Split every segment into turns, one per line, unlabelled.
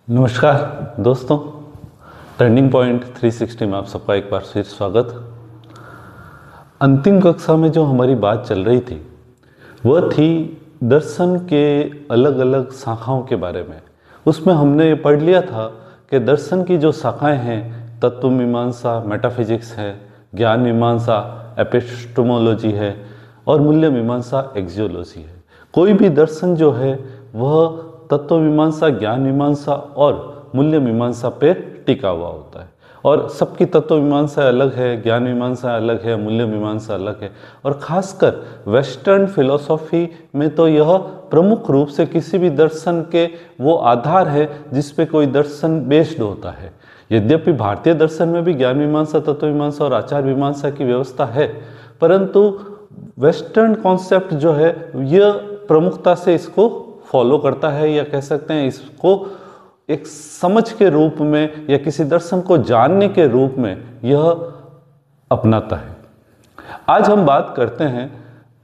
नमस्कार दोस्तों, turning point 360 में आप सबका एक बार फिर स्वागत। अंतिम कक्षा में जो हमारी बात चल रही थी वह थी दर्शन के अलग अलग शाखाओं के बारे में। उसमें हमने ये पढ़ लिया था कि दर्शन की जो शाखाएं हैं, तत्व मीमांसा मेटाफिजिक्स है, ज्ञान मीमांसा एपिस्टेमोलॉजी है और मूल्य मीमांसा एक्सियोलॉजी है। कोई भी दर्शन जो है वह तत्व मीमांसा, ज्ञान मीमांसा और मूल्य मीमांसा पे टिका हुआ होता है और सबकी तत्व मीमांसा अलग है, ज्ञान मीमांसा अलग है, मूल्य मीमांसा अलग है। और खासकर वेस्टर्न फिलॉसफी में तो यह प्रमुख रूप से किसी भी दर्शन के वो आधार है जिस पे कोई दर्शन बेस्ड होता है। यद्यपि भारतीय दर्शन में भी ज्ञान मीमांसा, तत्व मीमांसा और आचार मीमांसा की व्यवस्था है, परंतु वेस्टर्न कॉन्सेप्ट जो है यह प्रमुखता से इसको फॉलो करता है, या कह सकते हैं इसको एक समझ के रूप में या किसी दर्शन को जानने के रूप में यह अपनाता है। आज हम बात करते हैं,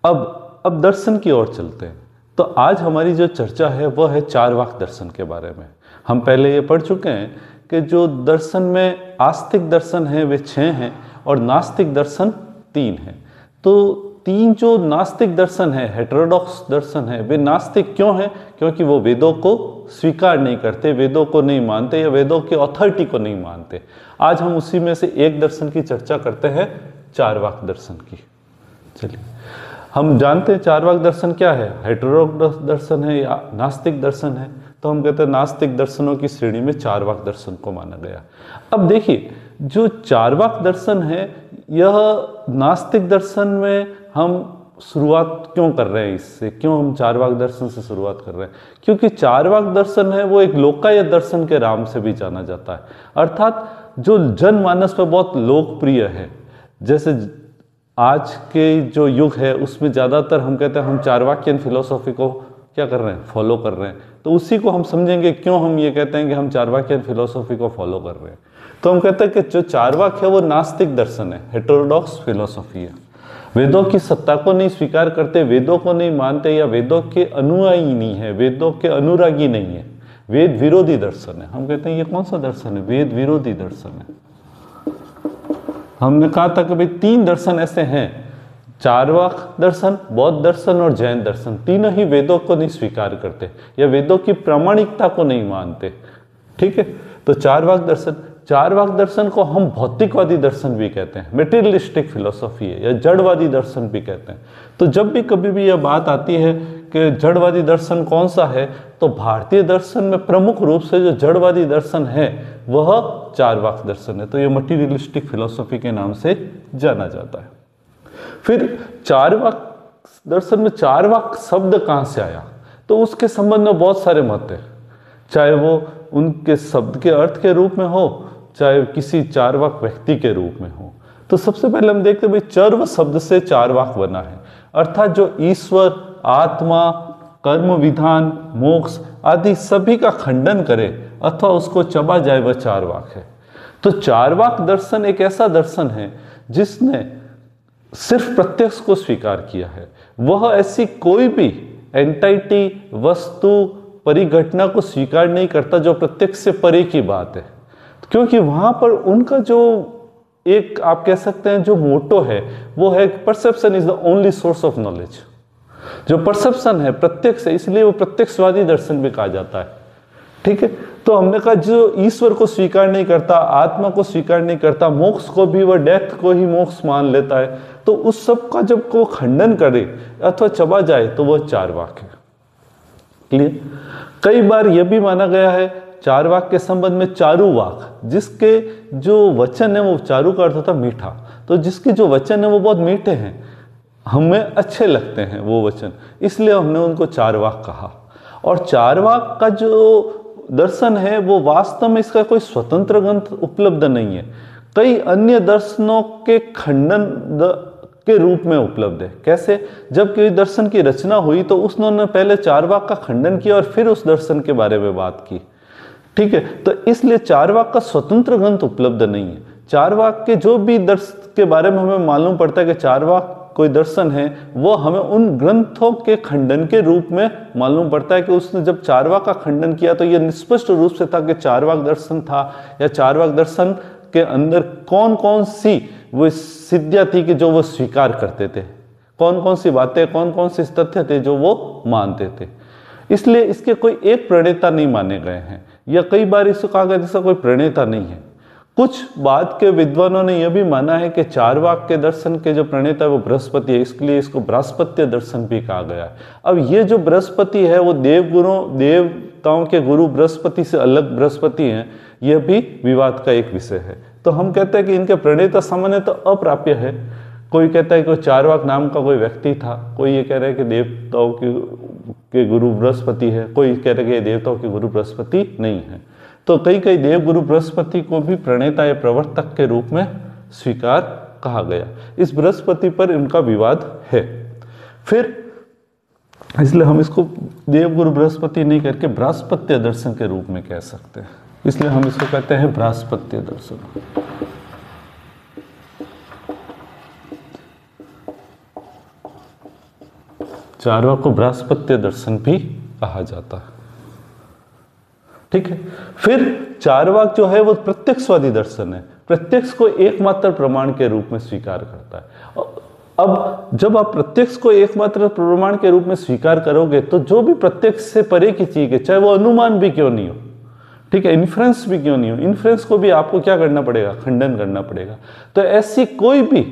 अब दर्शन की ओर चलते हैं। तो आज हमारी जो चर्चा है वह है चारवाक दर्शन के बारे में। हम पहले ये पढ़ चुके हैं कि जो दर्शन में आस्तिक दर्शन है वे 6 हैं और नास्तिक दर्शन 3 हैं। तो 3 जो नास्तिक दर्शन है, हेटेरोडॉक्स दर्शन है, वे नास्तिक क्यों हैं? क्योंकि वो वेदों को स्वीकार नहीं करते, वेदों को नहीं मानते या वेदों की अथॉरिटी को नहीं मानते। आज हम उसी में से एक दर्शन की चर्चा करते हैं, चारवाक दर्शन की। चलिए, हम जानते हैं चारवाक दर्शन क्या है, हेटेरोडॉक्स दर्शन है या नास्तिक दर्शन है। तो हम कहते हैं नास्तिक दर्शनों की श्रेणी में चारवाक दर्शन को माना गया। अब देखिए, जो चारवाक दर्शन है यह नास्तिक दर्शन में हम शुरुआत क्यों कर रहे हैं, इससे क्यों हम चारवाक दर्शन से शुरुआत कर रहे हैं? क्योंकि चारवाक दर्शन है वो एक लोकायत दर्शन के नाम से भी जाना जाता है, अर्थात जो जनमानस में बहुत लोकप्रिय है। जैसे आज के जो युग है उसमें ज़्यादातर हम कहते हैं हम चारवाकियन फिलोसॉफी को क्या कर रहे हैं, फॉलो कर रहे हैं। तो उसी को हम समझेंगे क्यों हम ये कहते हैं कि हम चारवाकियन फिलोसॉफी को फॉलो कर रहे हैं। तो हम कहते हैं कि जो चारवाक है वो नास्तिक दर्शन है, हेटेरोडॉक्स फिलोसॉफी है। वेदों की सत्ता को नहीं स्वीकार करते, वेदों को नहीं मानते या वेदों के अनुयायी नहीं है, वेदों के अनुरागी नहीं है, वेद विरोधी दर्शन है। हम कहते हैं ये कौन सा दर्शन है? वेद विरोधी दर्शन है। हमने कहा था कि भाई 3 दर्शन ऐसे हैं, चारवाक दर्शन, बौद्ध दर्शन और जैन दर्शन। तीनों ही वेदों को नहीं स्वीकार करते या वेदों की प्रामाणिकता को नहीं मानते। ठीक है, तो चारवाक दर्शन को हम भौतिकवादी दर्शन भी कहते हैं, मेटीरियलिस्टिक फिलोसॉफी है या जड़वादी दर्शन भी कहते हैं। तो जब भी कभी भी यह बात आती है कि जड़वादी दर्शन कौन सा है, तो भारतीय दर्शन में प्रमुख रूप से जो जड़वादी दर्शन है वह चारवाक दर्शन है। तो यह मटीरियलिस्टिक फिलोसॉफी के नाम से जाना जाता है। फिर चारवाक दर्शन में चारवाक शब्द कहाँ से आया, तो उसके संबंध में बहुत सारे मत हैं, चाहे वो उनके शब्द के अर्थ के रूप में हो, चाहे किसी चारवाक व्यक्ति के रूप में हो। तो सबसे पहले हम देखते हैं भाई चर्व शब्द से चारवाक बना है, अर्थात जो ईश्वर, आत्मा, कर्म विधान, मोक्ष आदि सभी का खंडन करे अथवा उसको चबा जाए, वह चारवाक है। तो चारवाक दर्शन एक ऐसा दर्शन है जिसने सिर्फ प्रत्यक्ष को स्वीकार किया है। वह ऐसी कोई भी एंटाइटी, वस्तु, परिघटना को स्वीकार नहीं करता जो प्रत्यक्ष से परे की बात है, क्योंकि वहां पर उनका जो एक आप कह सकते हैं जो मोटो है वो है perception is the only source of knowledge. जो परसेप्शन है प्रत्यक्ष है, इसलिए वो प्रत्यक्षवादी दर्शन भी कहा जाता है। ठीक है, तो हमने कहा जो ईश्वर को स्वीकार नहीं करता, आत्मा को स्वीकार नहीं करता, मोक्ष को भी, वह डेथ को ही मोक्ष मान लेता है, तो उस सब का जब को खंडन करे अथवा चबा जाए तो वह चारवाक है। क्लियर? कई बार यह भी माना गया है चारवाक के संबंध में चारुवाक, जिसके जो वचन है वो, चारु का अर्थ होता है मीठा, तो जिसके जो वचन है वो बहुत मीठे हैं, हमें अच्छे लगते हैं वो वचन, इसलिए हमने उनको चारवाक कहा। और चारवाक का जो दर्शन है वो वास्तव में इसका कोई स्वतंत्र ग्रंथ उपलब्ध नहीं है, कई अन्य दर्शनों के खंडन के रूप में उपलब्ध है। कैसे? जब कोई दर्शन की रचना हुई तो उसने पहले चारवाक का खंडन किया और फिर उस दर्शन के बारे में बात की। ठीक है, तो इसलिए चारवाक का स्वतंत्र ग्रंथ उपलब्ध नहीं है। चारवाक के जो भी दर्शन के बारे में हमें मालूम पड़ता है कि चारवाक कोई दर्शन है वो हमें उन ग्रंथों के खंडन के रूप में मालूम पड़ता है कि उसने जब चारवाक का खंडन किया तो यह स्पष्ट रूप से था कि चारवाक दर्शन था, या चारवाक दर्शन के अंदर कौन कौन सी वो सिद्धियां थी कि जो वो स्वीकार करते थे, कौन कौन सी बातें, कौन कौन से तथ्य थे जो वो मानते थे। इसलिए इसके कोई एक प्रणेता नहीं माने गए हैं, या कई बार इसको कहा गया जैसा कोई प्रणेता नहीं है। कुछ बाद के विद्वानों ने यह भी माना है कि चारवाक के दर्शन के जो प्रणेता है वो बृहस्पति है, इसलिए इसको बृहस्पत्य दर्शन भी कहा गया है। अब ये जो बृहस्पति है वो देवताओं के गुरु बृहस्पति से अलग बृहस्पति हैं, यह भी विवाद का एक विषय है। तो हम कहते हैं कि इनके प्रणेता सामान्य तो अप्राप्य है। कोई कहता है कि चारवाक नाम का कोई व्यक्ति था, कोई ये कह रहा है कि देवताओं के गुरु बृहस्पति है, कोई कह रहा है कि देवताओं के गुरु बृहस्पति नहीं है। तो कई कई देव गुरु बृहस्पति को भी प्रणेता या प्रवर्तक के रूप में स्वीकार कहा गया। इस बृहस्पति पर इनका विवाद है। फिर इसलिए हम इसको देव गुरु बृहस्पति नहीं करके बृहस्पत्य दर्शन के रूप में कह सकते हैं, इसलिए हम इसको कहते हैं बृहस्पत्य दर्शन। चारवाक को बृहस्पत्य दर्शन भी कहा जाता है। ठीक है। फिर चारवाक जो है वो प्रत्यक्षवादी दर्शन है, प्रत्यक्ष को एकमात्र प्रमाण के रूप में स्वीकार करता है। अब जब आप प्रत्यक्ष को एकमात्र प्रमाण के रूप में स्वीकार करोगे तो जो भी प्रत्यक्ष से परे की चीज है, चाहे वो अनुमान भी क्यों नहीं हो, ठीक है, इन्फ्रेंस भी क्यों नहीं हो, इन्फ्रेंस को भी आपको क्या करना पड़ेगा, खंडन करना पड़ेगा। तो ऐसी कोई भी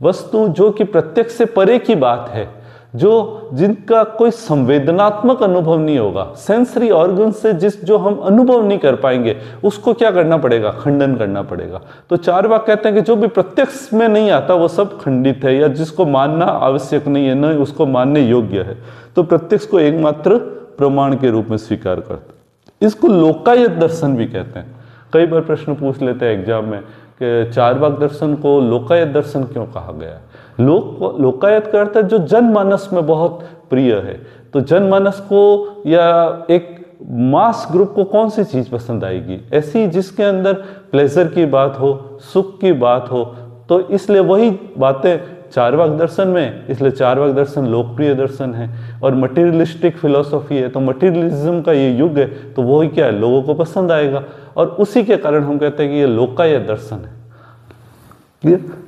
वस्तु जो कि प्रत्यक्ष से परे की बात है, जिनका कोई संवेदनात्मक अनुभव नहीं होगा, सेंसरी ऑर्गन से जो हम अनुभव नहीं कर पाएंगे, उसको क्या करना पड़ेगा, खंडन करना पड़ेगा। तो चारवाक कहते हैं कि जो भी प्रत्यक्ष में नहीं आता वो सब खंडित है, या जिसको मानना आवश्यक नहीं है, न उसको मानने योग्य है। तो प्रत्यक्ष को एकमात्र प्रमाण के रूप में स्वीकार करते हैं। इसको लोकायत दर्शन भी कहते हैं। कई बार प्रश्न पूछ लेते हैं एग्जाम में कि चारवाक दर्शन को लोकायत दर्शन क्यों कहा गया। लोकायत का अर्थ है जो जनमानस में बहुत प्रिय है। तो जनमानस को या एक मास ग्रुप को कौन सी चीज पसंद आएगी, ऐसी जिसके अंदर प्लेजर की बात हो, सुख की बात हो। तो इसलिए वही बातें चारवाक दर्शन में, इसलिए चारवाक दर्शन लोकप्रिय दर्शन है। और मटीरियलिस्टिक फिलॉसफी है, तो मटीरियलिज्म का ये युग है, तो वही क्या है, लोगों को पसंद आएगा। और उसी के कारण हम कहते हैं कि ये लोकायत दर्शन है।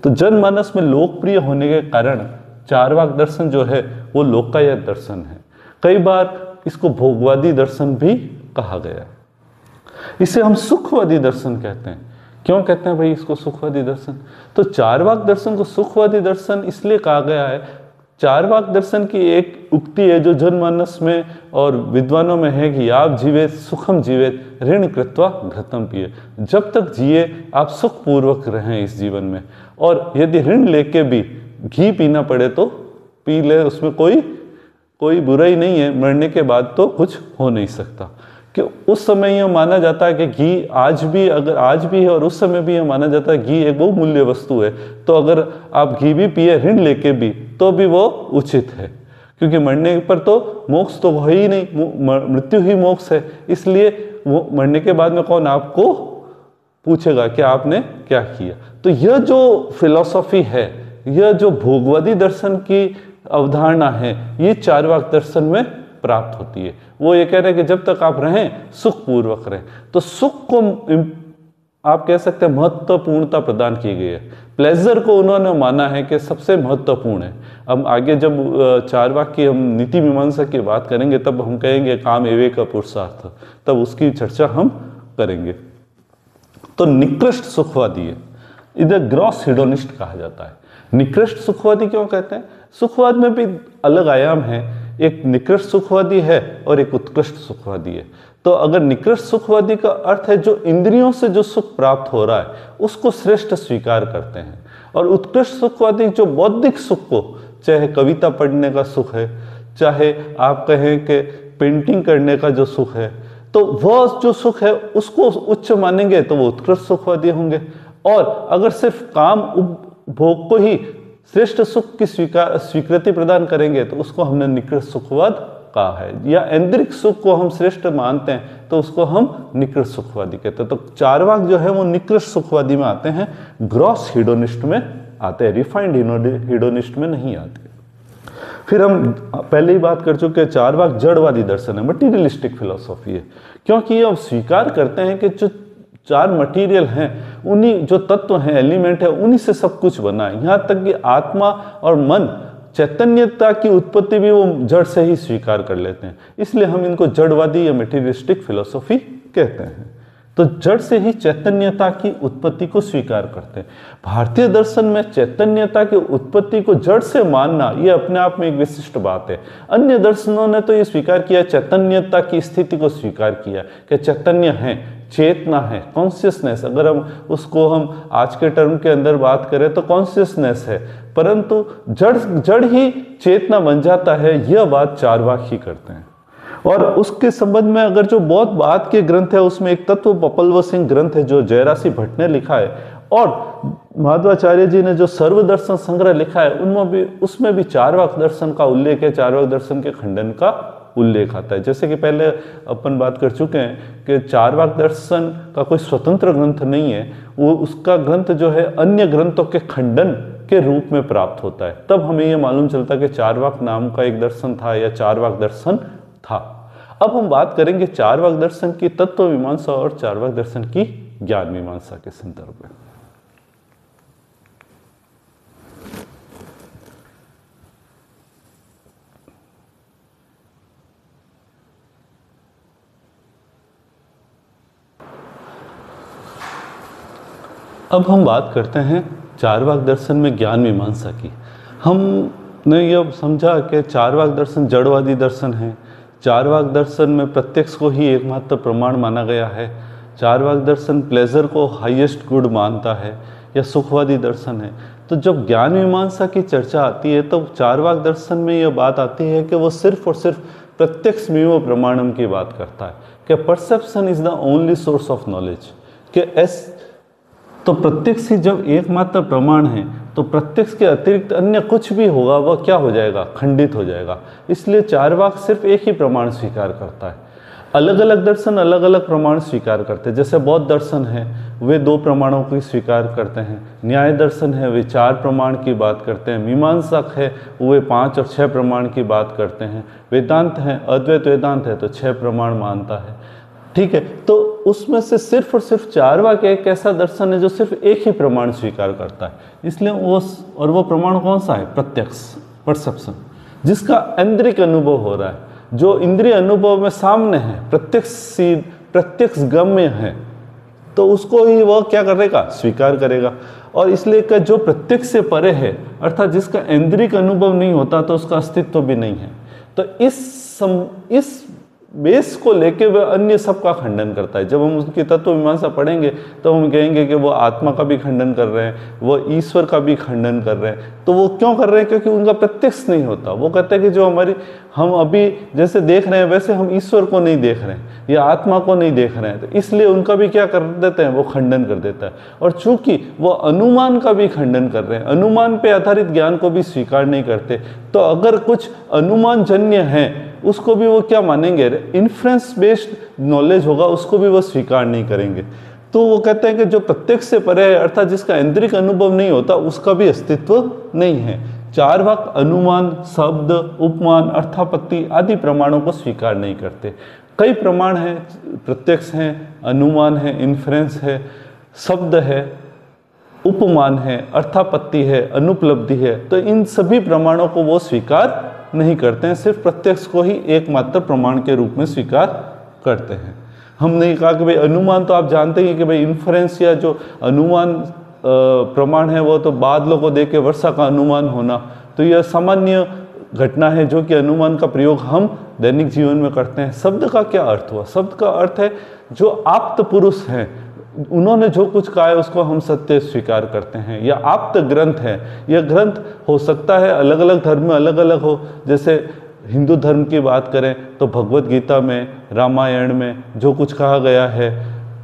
तो जनमानस में लोकप्रिय होने के कारण चारवाक दर्शन जो है वो लोकायत दर्शन है। कई बार इसको भोगवादी दर्शन भी कहा गया है। इसे हम सुखवादी दर्शन कहते हैं। क्यों कहते हैं भाई इसको सुखवादी दर्शन? तो चारवाक दर्शन को सुखवादी दर्शन इसलिए कहा गया है, चारवाक दर्शन की एक उक्ति है जो जनमानस में और विद्वानों में है कि आप जीवे सुखम जीवे ऋण कृत्वा घृतम पिए। जब तक जिए आप सुख पूर्वक रहें इस जीवन में, और यदि ऋण लेके भी घी पीना पड़े तो पी ले, उसमें कोई बुराई नहीं है। मरने के बाद तो कुछ हो नहीं सकता। कि उस समय यह माना जाता है कि घी आज भी है और उस समय भी यह माना जाता है घी एक बहुमूल्य वस्तु है। तो अगर आप घी भी पिए ऋण लेके भी तो भी वो उचित है, क्योंकि मरने पर तो मोक्ष तो है ही नहीं, मृत्यु ही मोक्ष है। इसलिए वो मरने के बाद में कौन आपको पूछेगा कि आपने क्या किया। तो यह जो फिलॉसफी है, यह जो भोगवादी दर्शन की अवधारणा है, ये चारवाक दर्शन में प्राप्त होती है। वो ये कह रहे हैं कि जब तक आप रहें सुख पूर्वक रहें। तो सुख को आप कह सकते हैं महत्वपूर्णता प्रदान की गई है। प्लेजर को उन्होंने माना है कि सबसे महत्वपूर्ण है। अब आगे जब चारवाक की हम नीति मीमांसा की बात करेंगे तब हम कहेंगे काम एवे का पुरुषार्थ, तब उसकी चर्चा हम करेंगे। तो निकृष्ट सुखवादी है, इधर ग्रॉस हिडोनिस्ट कहा जाता है। निकृष्ट सुखवादी क्यों कहते हैं? सुखवाद में भी अलग आयाम है, एक निकृष्ट सुखवादी है और एक उत्कृष्ट सुखवादी है। तो अगर निकृष्ट सुखवादी का अर्थ है जो इंद्रियों से जो सुख प्राप्त हो रहा है उसको श्रेष्ठ स्वीकार करते हैं, और उत्कृष्ट सुखवादी जो बौद्धिक सुख को, चाहे कविता पढ़ने का सुख है, चाहे आप कहें कि पेंटिंग करने का जो सुख है, तो वह जो सुख है उसको उच्च मानेंगे तो वो उत्कृष्ट सुखवादी होंगे। और अगर सिर्फ काम उपभोग को ही श्रेष्ठ सुख की स्वीकृति प्रदान करेंगे तो उसको हमने निकृष्ट सुखवाद कहा है। या ऐन्द्रिक सुख को हम श्रेष्ठ मानते हैं तो उसको हम निकृष्ट सुखवादी कहते हैं। तो चारवाक जो है वो निकृष्ट सुखवादी में आते हैं, ग्रॉस हिडोनिस्ट में आते हैं, रिफाइंड हिडोनिस्ट में नहीं आते। फिर हम पहले ही बात कर चुके हैं, चारवाक जड़वादी दर्शन है, मटीरियलिस्टिक फिलोसॉफी है, क्योंकि ये अब स्वीकार करते हैं कि जो चार मटेरियल हैं, उन्हीं जो तत्व हैं, एलिमेंट है, उन्हीं से सब कुछ बना है। यहाँ तक कि आत्मा और मन, चैतन्यता की उत्पत्ति भी वो जड़ से ही स्वीकार कर लेते हैं। इसलिए हम इनको जड़वादी या मटीरियलिस्टिक फिलोसॉफी कहते हैं। तो जड़ से ही चैतन्यता की उत्पत्ति को स्वीकार करते हैं। भारतीय दर्शन में चैतन्यता की उत्पत्ति को जड़ से मानना ये अपने आप में एक विशिष्ट बात है। अन्य दर्शनों ने तो ये स्वीकार किया, चैतन्यता की स्थिति को स्वीकार किया कि चैतन्य है, चेतना है, कॉन्शियसनेस, अगर हम उसको हम आज के टर्म के अंदर बात करें तो कॉन्शियसनेस है, परंतु जड़ ही चेतना बन जाता है, यह बात चारवाक ही करते हैं। और उसके संबंध में अगर जो बौद्ध बाद के ग्रंथ है, उसमें एक तत्व पपलव सिंह ग्रंथ है जो जयरासी भट्ट ने लिखा है, और माधवाचार्य जी ने जो सर्वदर्शन संग्रह लिखा है, उसमें भी चारवाक दर्शन का उल्लेख है, चारवाक दर्शन के खंडन का उल्लेख आता है। जैसे कि पहले अपन बात कर चुके हैं कि चारवाक दर्शन का कोई स्वतंत्र ग्रंथ नहीं है, वो उसका ग्रंथ जो है अन्य ग्रंथों के खंडन के रूप में प्राप्त होता है। तब हमें यह मालूम चलता है कि चारवाक नाम का एक दर्शन था या चारवाक दर्शन था। अब हम बात करेंगे चारवाक दर्शन की तत्व मीमांसा और चारवाक दर्शन की ज्ञान मीमांसा के संदर्भ में। अब हम बात करते हैं चारवाक दर्शन में ज्ञान मीमांसा की। हमने यह समझा कि चारवाक दर्शन जड़वादी दर्शन है, चारवाक दर्शन में प्रत्यक्ष को ही एकमात्र प्रमाण माना गया है, चारवाक दर्शन प्लेजर को हाईएस्ट गुड मानता है, या सुखवादी दर्शन है। तो जब ज्ञान मीमांसा की चर्चा आती है तो चारवाक दर्शन में यह बात आती है कि वो सिर्फ और सिर्फ प्रत्यक्ष मीव प्रमाणम की बात करता है कि perception is the only source of knowledge, कि तो प्रत्यक्ष ही जब एकमात्र प्रमाण है तो प्रत्यक्ष के अतिरिक्त अन्य कुछ भी होगा वह क्या हो जाएगा, खंडित हो जाएगा। इसलिए चारवाक सिर्फ एक ही प्रमाण स्वीकार करता है। अलग अलग दर्शन अलग अलग प्रमाण स्वीकार करते हैं। जैसे बौद्ध दर्शन है वे 2 प्रमाणों को स्वीकार करते हैं, न्याय दर्शन है वे 4 प्रमाण की बात करते हैं, मीमांसक है वे 5 और 6 प्रमाण की बात करते हैं, वेदांत है, अद्वैत वेदांत है तो 6 प्रमाण मानता है। ठीक है, तो उसमें से सिर्फ और सिर्फ चारवाक एक ऐसा दर्शन है जो सिर्फ एक ही प्रमाण स्वीकार करता है। इसलिए वो प्रमाण कौन सा है, प्रत्यक्ष, परसेप्शन, जिसका इंद्रिक अनुभव हो रहा है, जो इंद्रिय अनुभव में सामने है, प्रत्यक्ष गम्य है, तो उसको ही वह क्या करेगा, स्वीकार करेगा। और इसलिए कि जो प्रत्यक्ष से परे है, अर्थात जिसका इंद्रिक अनुभव नहीं होता तो उसका अस्तित्व भी नहीं है। तो इस बेस को लेके वह अन्य सब का खंडन करता है। जब हम उसकी तत्व मीमांसा पढ़ेंगे तो हम कहेंगे कि वो आत्मा का भी खंडन कर रहे हैं, वो ईश्वर का भी खंडन कर रहे हैं। तो वो क्यों कर रहे हैं, क्योंकि उनका प्रत्यक्ष नहीं होता। वो कहते हैं कि जो हम अभी जैसे देख रहे हैं वैसे हम ईश्वर को नहीं देख रहे हैं या आत्मा को नहीं देख रहे हैं, तो इसलिए उनका भी क्या कर देते हैं, वो खंडन कर देता है। और चूंकि वो अनुमान का भी खंडन कर रहे हैं, अनुमान पे आधारित ज्ञान को भी स्वीकार नहीं करते, तो अगर कुछ अनुमान जन्य है उसको भी वो क्या मानेंगे, इन्फ्रेंस बेस्ड नॉलेज होगा उसको भी वो स्वीकार नहीं करेंगे। तो वो कहते हैं कि जो प्रत्यक्ष से परे है, अर्थात जिसका इंद्रिक अनुभव नहीं होता, उसका भी अस्तित्व नहीं है। चारवाक अनुमान, शब्द, उपमान, अर्थापत्ति आदि प्रमाणों को स्वीकार नहीं करते। कई प्रमाण हैं, प्रत्यक्ष हैं, अनुमान है, इन्फ्रेंस है, शब्द है, उपमान है, अर्थापत्ति है, अनुपलब्धि है। तो इन सभी प्रमाणों को वो स्वीकार नहीं करते हैं, सिर्फ प्रत्यक्ष को ही एकमात्र प्रमाण के रूप में स्वीकार करते हैं। हमने कहा कि भाई अनुमान तो आप जानते ही कि भाई इन्फ्रेंस या जो अनुमान प्रमाण है वो तो बादलों को देख के वर्षा का अनुमान होना, तो यह सामान्य घटना है जो कि अनुमान का प्रयोग हम दैनिक जीवन में करते हैं। शब्द का क्या अर्थ हुआ, शब्द का अर्थ है जो आप्त पुरुष हैं, उन्होंने जो कुछ कहा है उसको हम सत्य स्वीकार करते हैं। या आप्त ग्रंथ है, यह ग्रंथ हो सकता है अलग अलग धर्म में अलग अलग हो। जैसे हिंदू धर्म की बात करें तो भगवत गीता में, रामायण में जो कुछ कहा गया है,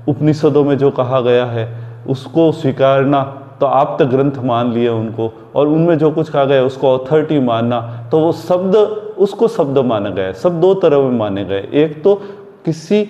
उपनिषदों में जो कहा गया है उसको स्वीकारना, तो आप्त ग्रंथ मान लिए उनको, और उनमें जो कुछ कहा गया उसको अथॉरिटी मानना, तो वो शब्द, उसको शब्द माना गया। सब 2 तरह में माने गए। एक तो किसी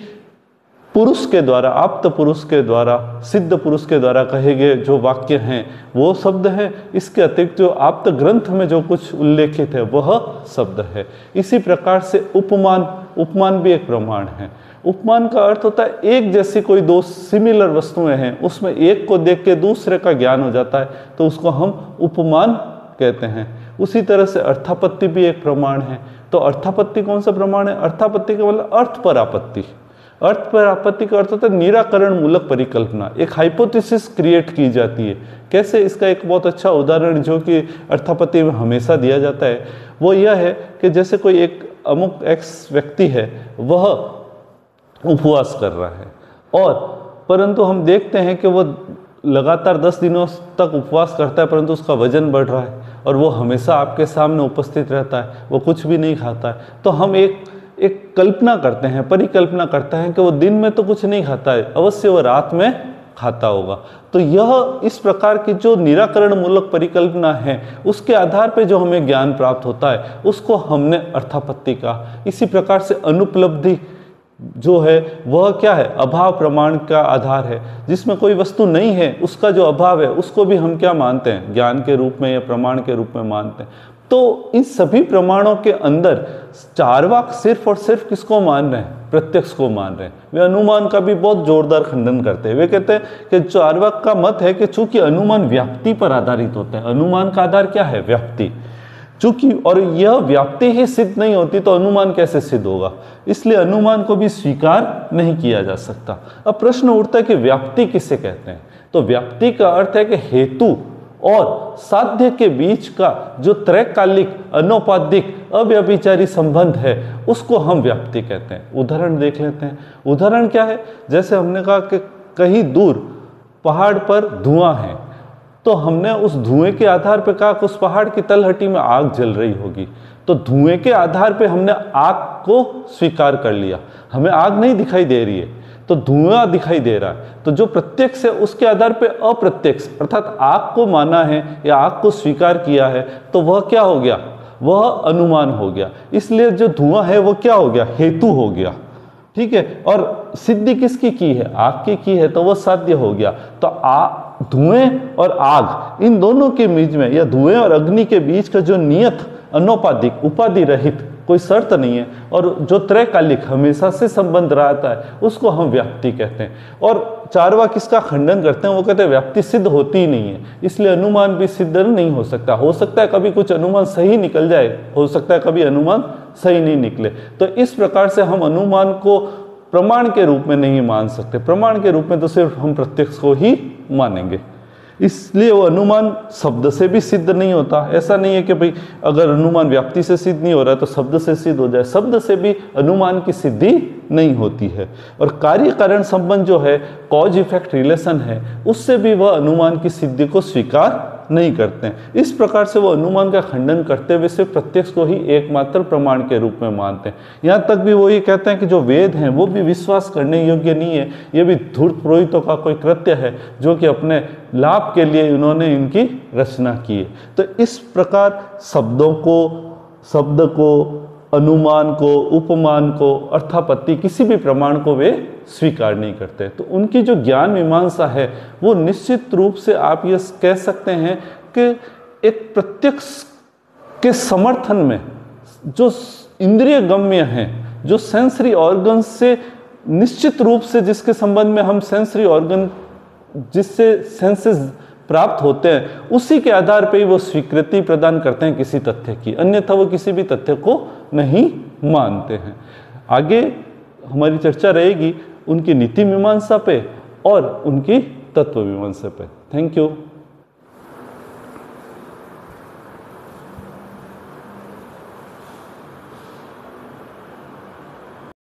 पुरुष के द्वारा, आप्त पुरुष के द्वारा, सिद्ध पुरुष के द्वारा कहे गए जो वाक्य हैं वो शब्द है। इसके अतिरिक्त जो आप्त ग्रंथ में जो कुछ उल्लेखित है वह शब्द है। इसी प्रकार से उपमान, उपमान भी एक प्रमाण है। उपमान का अर्थ होता है एक जैसी कोई दो सिमिलर वस्तुएं हैं, उसमें एक को देख के दूसरे का ज्ञान हो जाता है, तो उसको हम उपमान कहते हैं। उसी तरह से अर्थापत्ति भी एक प्रमाण है। तो अर्थापत्ति कौन सा प्रमाण है? अर्थापत्ति का मतलब अर्थ पर आपत्ति। अर्थ पर आपत्ति का अर्थ होता है निराकरण मूलक परिकल्पना। एक हाइपोथेसिस क्रिएट की जाती है। कैसे? इसका एक बहुत अच्छा उदाहरण जो कि अर्थापत्ति में हमेशा दिया जाता है वो यह है कि जैसे कोई एक अमुक एक्स व्यक्ति है, वह उपवास कर रहा है और परंतु हम देखते हैं कि वह लगातार 10 दिनों तक उपवास करता है, परंतु उसका वजन बढ़ रहा है और वो हमेशा आपके सामने उपस्थित रहता है, वो कुछ भी नहीं खाता है। तो हम एक कल्पना करते हैं, परिकल्पना करते हैं कि वो दिन में तो कुछ नहीं खाता है, अवश्य वो रात में खाता होगा। तो यह इस प्रकार की जो निराकरण मूलक परिकल्पना है उसके आधार पे जो हमें ज्ञान प्राप्त होता है उसको हमने अर्थापत्ति कहा। इसी प्रकार से अनुपलब्धि जो है वह क्या है? अभाव प्रमाण का आधार है। जिसमें कोई वस्तु नहीं है उसका जो अभाव है उसको भी हम क्या मानते हैं? ज्ञान के रूप में या प्रमाण के रूप में मानते हैं। तो इन सभी प्रमाणों के अंदर चार्वाक सिर्फ और सिर्फ किसको मान रहे हैं? प्रत्यक्ष को मान रहे हैं। वे अनुमान का भी बहुत जोरदार खंडन करते हैं। वे कहते हैं कि चार्वाक का मत है कि चूंकि अनुमान व्याप्ति पर आधारित होता है, अनुमान का आधार क्या है? व्याप्ति। चूंकि और यह व्याप्ति ही सिद्ध नहीं होती तो अनुमान कैसे सिद्ध होगा? इसलिए अनुमान को भी स्वीकार नहीं किया जा सकता। अब प्रश्न उठता है कि व्याप्ति किसे कहते हैं? तो व्याप्ति का अर्थ है कि हेतु और साध्य के बीच का जो त्रैकालिक, अनौपाधिक, अव्यभिचारी संबंध है उसको हम व्याप्ति कहते हैं। उदाहरण देख लेते हैं। उदाहरण क्या है? जैसे हमने कहा कि कहीं दूर पहाड़ पर धुआं है, तो हमने उस धुएं के आधार पर कहा कि उस पहाड़ की तलहटी में आग जल रही होगी। तो धुएं के आधार पे हमने आग को स्वीकार कर लिया। हमें आग नहीं दिखाई दे रही है तो धुआं दिखाई दे रहा है। तो जो प्रत्यक्ष है उसके आधार पे अप्रत्यक्ष अर्थात आग को माना है या आग को स्वीकार किया है तो वह क्या हो गया? वह अनुमान हो गया। इसलिए जो धुआं है वो क्या हो गया? हेतु हो गया। ठीक है। और सिद्धि किसकी की है? आग की है, तो वह साध्य हो गया। तो धुएं और आग इन दोनों के बीच में या धुएं और अग्नि के बीच का जो नियत, अनौपाधिक, उपाधि रहित कोई शर्त नहीं है और जो त्रैकालिक हमेशा से संबंध रहता है उसको हम व्याप्ति कहते हैं। और चार्वाक इसका खंडन करते हैं। वो कहते हैं व्याप्ति सिद्ध होती ही नहीं है, इसलिए अनुमान भी सिद्ध नहीं हो सकता। हो सकता है कभी कुछ अनुमान सही निकल जाए, हो सकता है कभी अनुमान सही नहीं निकले। तो इस प्रकार से हम अनुमान को प्रमाण के रूप में नहीं मान सकते। प्रमाण के रूप में तो सिर्फ हम प्रत्यक्ष को ही मानेंगे। इसलिए वो अनुमान शब्द से भी सिद्ध नहीं होता। ऐसा नहीं है कि भाई अगर अनुमान व्याप्ति से सिद्ध नहीं हो रहा है तो शब्द से सिद्ध हो जाए। शब्द से भी अनुमान की सिद्धि नहीं होती है। और कार्य कारण संबंध जो है, कॉज इफेक्ट रिलेशन है, उससे भी वह अनुमान की सिद्धि को स्वीकार नहीं करते हैं। इस प्रकार से वो अनुमान का खंडन करते हुए सिर्फ प्रत्यक्ष को ही एकमात्र प्रमाण के रूप में मानते हैं। यहाँ तक भी वो ये कहते हैं कि जो वेद हैं वो भी विश्वास करने योग्य नहीं है, ये भी धूर्त पुरोहितों का कोई कृत्य है जो कि अपने लाभ के लिए उन्होंने इनकी रचना की है। तो इस प्रकार शब्द को, अनुमान को, उपमान को, अर्थापत्ति, किसी भी प्रमाण को वे स्वीकार नहीं करते। तो उनकी जो ज्ञान मीमांसा है वो निश्चित रूप से आप ये कह सकते हैं कि एक प्रत्यक्ष के समर्थन में जो इंद्रिय गम्य हैं, जो सेंसरी ऑर्गन से निश्चित रूप से जिसके संबंध में हम सेंसरी ऑर्गन जिससे सेंसेस प्राप्त होते हैं उसी के आधार पर ही वो स्वीकृति प्रदान करते हैं किसी तथ्य की, अन्यथा वो किसी भी तथ्य को नहीं मानते हैं। आगे हमारी चर्चा रहेगी उनकी नीति मीमांसा पे और उनकी तत्व मीमांसा पे। Thank you.